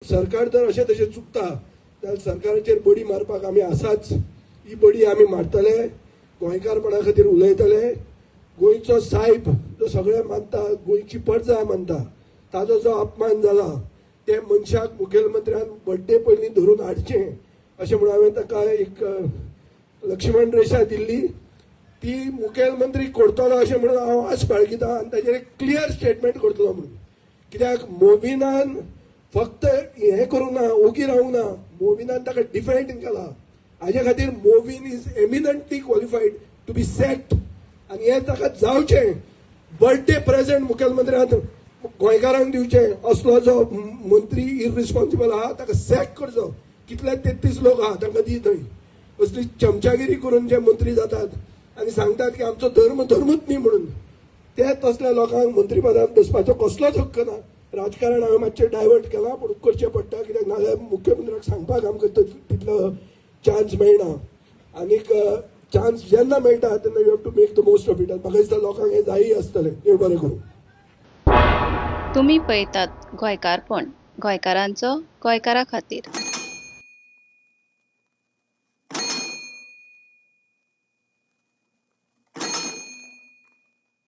सरकार जर अशें तशें चुकता जाल्यार सरकाराचेर बडी मारपाक आमी आसाच. ही बडी आमी मारतले, गोंयकारपणा खातीर उलयतले. गोंयचो साहेब जो सगळे मानता, गोंयची प्रजा मानता, ताजो जो अपमान जाला ते मनशाक मुखेलमंत्र्यान बड्डे पयलीं धरून हाडचें अशें म्हणून हांवें ताका एक लक्ष्मण रेखा दिल्ली. ती मुखेलमंत्री करतलो अशें म्हणून हांव आस बाळगितां आनी ताचेर एक क्लियर स्टेटमेंट करतलो म्हणून. कित्याक मोविनान फक्त हें करूंक ना, ओगी रावूंक ना, मोविनान ताका डिफेंड केला. हाजे खातीर मोविन इज एमिनंटली क्वॉलिफायड टू बी सॅक्ड आनी हें ताका जावचें. बर्थडे प्रेझेंट मुखेलमंत्र्यान गोंयकारांक दिवचें. असलो जो मंत्री इररिस्पॉन्सिबल आहा ताका सॅक करचो. कितले 33 लोक आहा तांकां दी थंय. असली चमचागिरी करून जे मंत्री जातात आनी सांगतात की आमचो धर्म धर्मूच न्ही म्हणून, ते तसल्या लोकांक मंत्रीपदार बसपाचो कसलोच हक्क ना. राजकारण हांवें मातशें डायवर्ट केलां पूण करचें पडटा, कित्याक नाजाल्यार मुख्यमंत्र्याक सांगपाक आमकां तितलो चान्स मेळना. आनीक चान्स जेन्ना मेळटा तेन्ना you have to make the most of it. म्हाका दिसता लोकांक हें जायी आसतलें. देव बरें करूं. तुम्ही पळयतात गोंयकारपण, गोंयकारांचो गोंयकारा खातीर.